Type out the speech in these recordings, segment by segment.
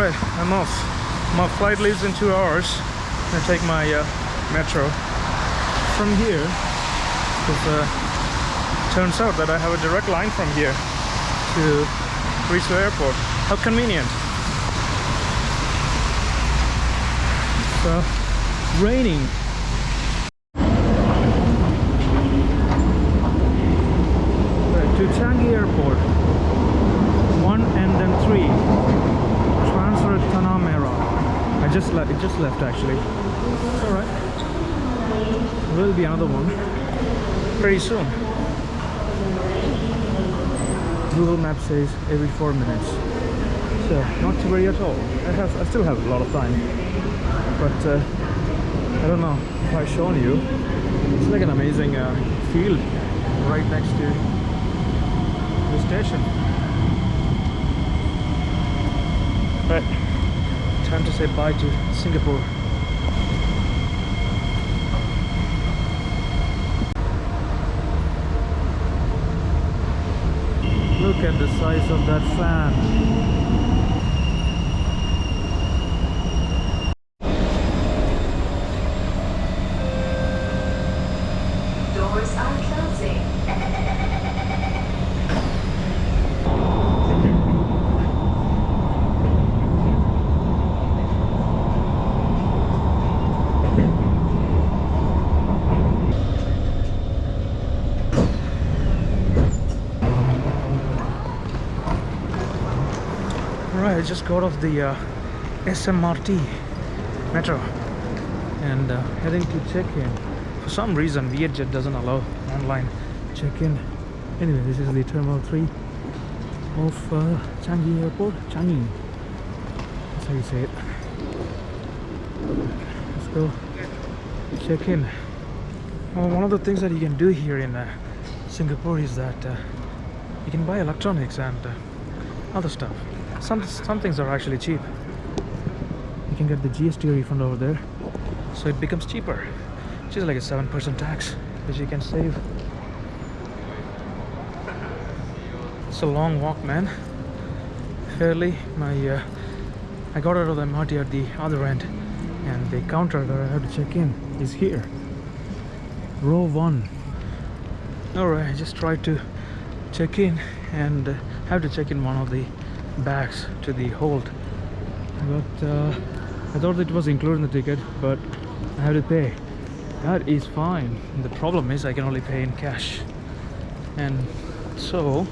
Alright, I'm off. My flight leaves in 2 hours. I take my metro from here. Because turns out that I have a direct line from here to reach the airport. How convenient. It's raining. To Changi Airport, 1 and then 3. Transfer Tanah Merah. It just left actually. Alright. There will be another one pretty soon. Google Maps says every 4 minutes. So not to worry at all. I still have a lot of time. But I don't know if I've shown you. It's like an amazing field right next to the station. Right, time to say bye to Singapore. Look at the size of that fan. Doors are closing. I just got off the SMRT metro and heading to check-in. For some reason Vietjet doesn't allow online check-in. Anyway, this is the Terminal 3 of Changi Airport. Changi, that's how you say it. Let's go check in. Well, one of the things that you can do here in Singapore is that you can buy electronics and other stuff. Some things are actually cheap. You can get the GST refund over there, so it becomes cheaper, which is like a 7% tax which you can save. It's a long walk, man. Fairly. I got out of the MRT at the other end, and the counter that I have to check in is here, row 1. Alright, I just tried to check in and have to check in one of the bags to the hold, but I thought it was included in the ticket, but I have to pay. That is fine. The problem is I can only pay in cash, and so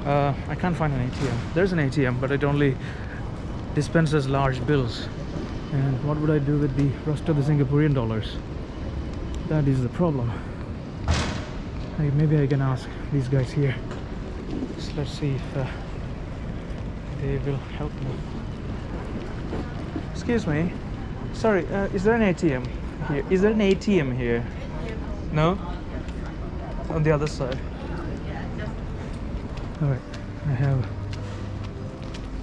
I can't find an ATM. There's an ATM, but it only dispenses large bills, and what would I do with the rest of the Singaporean dollars? That is the problem. Maybe I can ask these guys here. So let's see if they will help me. Excuse me. Sorry, is there an ATM here? Is there an ATM here? No? On the other side. Alright, I have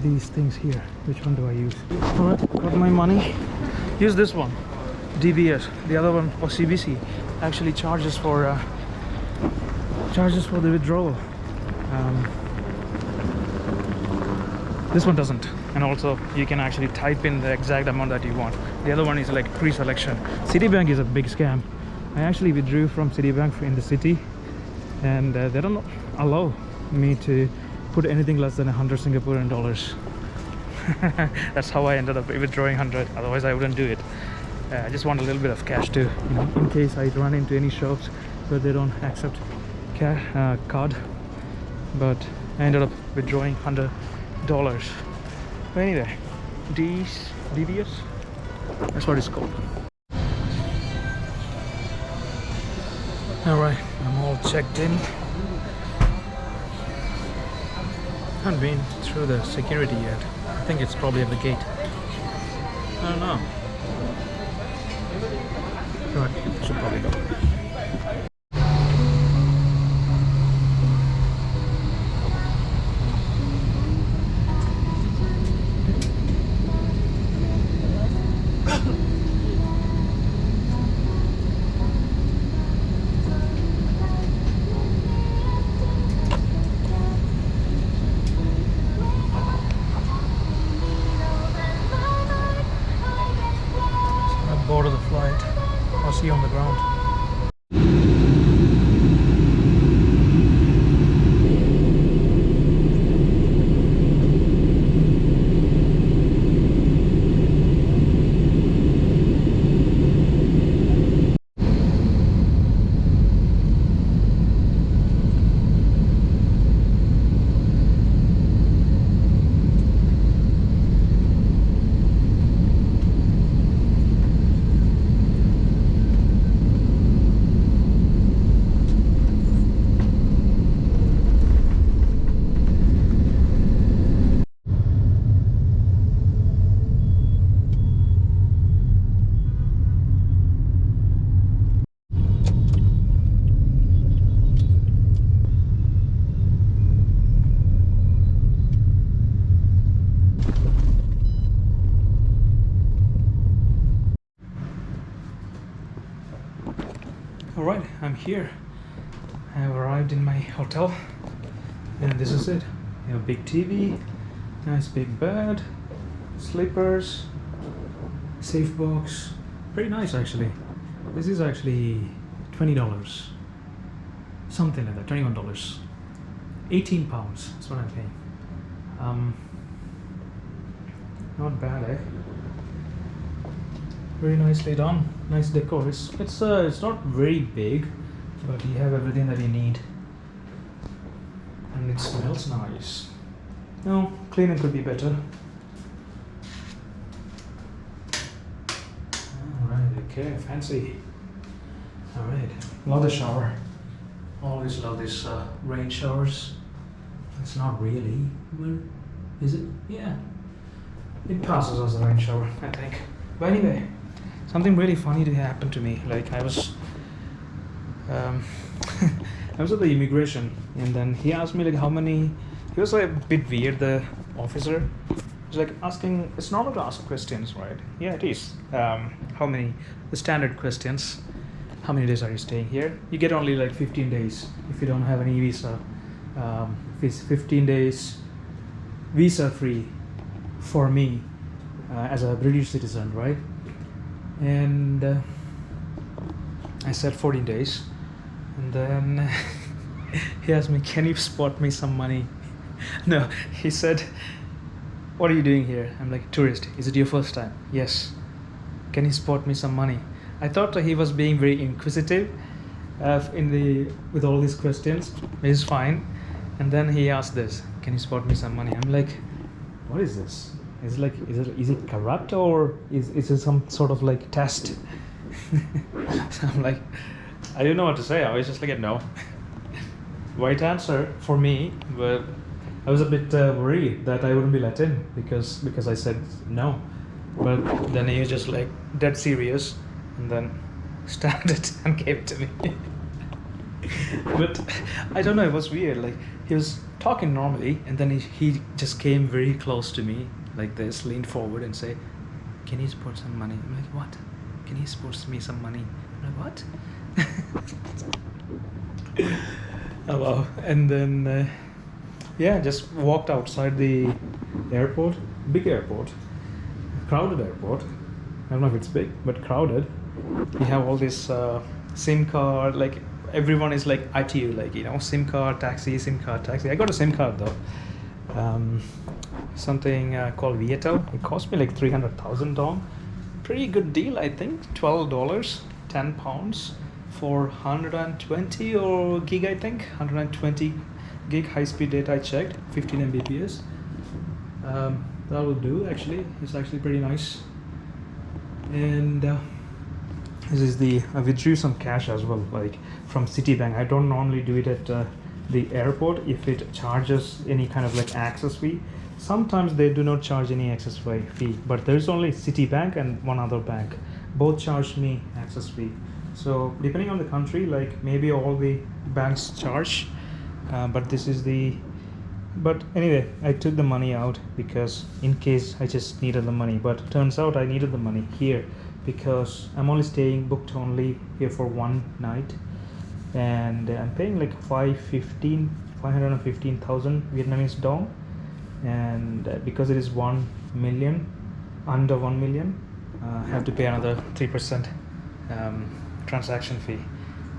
these things here. Which one do I use? Alright, got my money. Use this one. DBS. The other one, or CBC, actually charges for the withdrawal. This one doesn't, and also you can actually type in the exact amount that you want. The other one is like pre-selection. Citibank is a big scam. I actually withdrew from Citibank in the city, and they don't allow me to put anything less than 100 Singaporean dollars. That's how I ended up withdrawing 100. Otherwise I wouldn't do it. I just want a little bit of cash too, you know, in case I run into any shops where they don't accept card. But I ended up withdrawing $100. But anyway, DBS, that's what it's called. Alright, I'm all checked in. Haven't been through the security yet. I think it's probably at the gate. I don't know. Right, should probably go. All right, I'm here. I have arrived in my hotel, and this is it. You have a big TV, nice big bed, slippers, safe box. Pretty nice actually. This is actually $20, something like that. $21, 18 pounds. That's what I'm paying. Not bad, eh? Very nicely done. Nice decor. It's not very big, but you have everything that you need, and it smells nice. No, cleaning could be better. Alright, okay, fancy. Alright, love the shower. Always love these rain showers. It's not really, well, is it? Yeah, it passes as a rain shower, I think. But anyway, something really funny to happen to me. Like I was I was at the immigration, and then he asked me like how many. He was like a bit weird, the officer. He's like asking, it's normal to ask questions, right? Yeah, it is. How many, the standard questions. How many days are you staying here? You get only like 15 days if you don't have any visa. 15 days visa free for me as a British citizen, right? And I said 14 days, and then he asked me, can you spot me some money? No, he said, what are you doing here? I'm like, tourist. Is it your first time? Yes. Can you spot me some money? I thought he was being very inquisitive with all these questions. It's fine. And then he asked this, can you spot me some money? I'm like, what is this? Is it corrupt, or is it some sort of like test? So I'm like, I didn't know what to say. I was just like, no. Right answer for me, but I was a bit worried that I wouldn't be let in because I said no. But then he was just like dead serious, and then stamped it and gave it to me. But I don't know, it was weird. Like he was talking normally, and then he just came very close to me like this, leaned forward and say, can you spot some money? I'm like, what? Can you spot me some money? I'm like, what? Oh wow. And then yeah, just walked outside the airport, big airport, crowded airport. I don't know if it's big, but crowded. You have all this SIM card, like everyone is like at you, like, you know, SIM card taxi, SIM card taxi. I got a SIM card though. Something called Vieto. It cost me like 300,000 dong. Pretty good deal, I think. $12, 10 pounds for 120 or gig, I think. 120 gig high-speed data. I checked, 15 Mbps. That will do. Actually, it's actually pretty nice. And this is I withdrew some cash as well, like from Citibank. I don't normally do it at the airport if it charges any kind of like access fee. Sometimes they do not charge any access fee, but there's only Citibank and one other bank. Both charge me access fee. So depending on the country, like maybe all the banks charge, but this is but anyway, I took the money out because in case I just needed the money. But turns out I needed the money here because I'm only booked only here for one night, and I'm paying like 515,000 Vietnamese dong, and because it is 1 million, under 1 million, I have to pay another 3% transaction fee.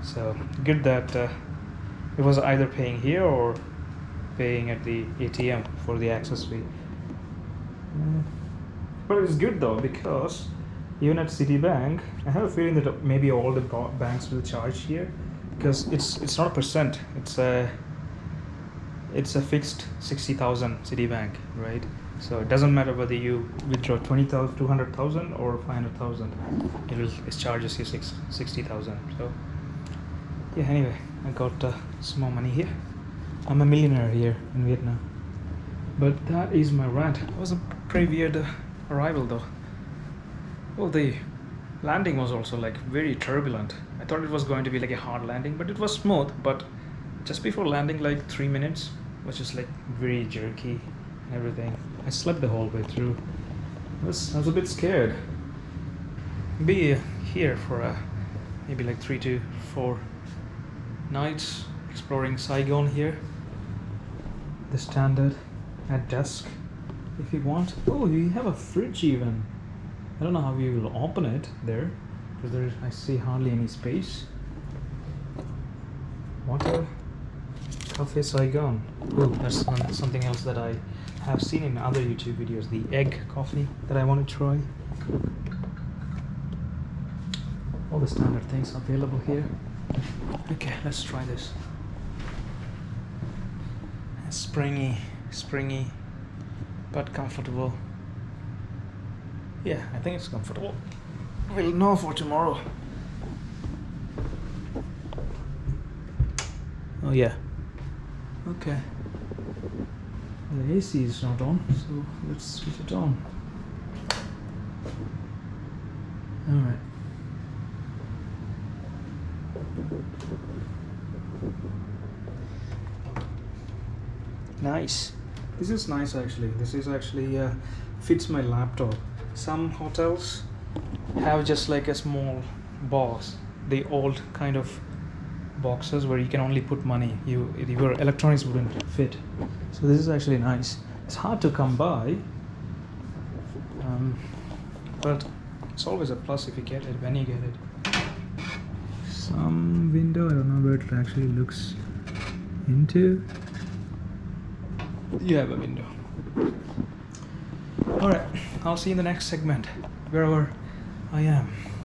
So good that it was either paying here or paying at the ATM for the access fee. But it's good though, because even at Citibank, I have a feeling that maybe all the banks will charge here, because it's not a percent. It's a fixed 60,000 Citibank, right? So it doesn't matter whether you withdraw 20,000, 200,000 or 500,000. It charges you 60,000. So yeah. Anyway, I got some more money here. I'm a millionaire here in Vietnam. But that is my rant. It was a pretty weird arrival though. Well, the landing was also like very turbulent. I thought it was going to be like a hard landing, but it was smooth. But just before landing, like 3 minutes, was just like very jerky and everything. I slept the whole way through. I was a bit scared. Be here for maybe like 3 to 4 nights exploring Saigon here. The standard at dusk if you want. Oh, you have a fridge even. I don't know how you will open it there because I see hardly any space. Water. Cafe Saigon. Oh, that's something else that I have seen in other YouTube videos. The egg coffee that I want to try. All the standard things available here. Okay, let's try this. Springy, but comfortable. Yeah, I think it's comfortable. We'll know for tomorrow. Oh yeah. Okay. The AC is not on, so let's switch it on. Alright. Nice. This is nice actually. This is actually fits my laptop. Some hotels have just like a small box, the old kind of boxes where you can only put money. Your electronics wouldn't fit. So this is actually nice. It's hard to come by, but it's always a plus if you get it when you get it. Some window, I don't know where it actually looks into. You have a window. Alright, I'll see you in the next segment, wherever I am.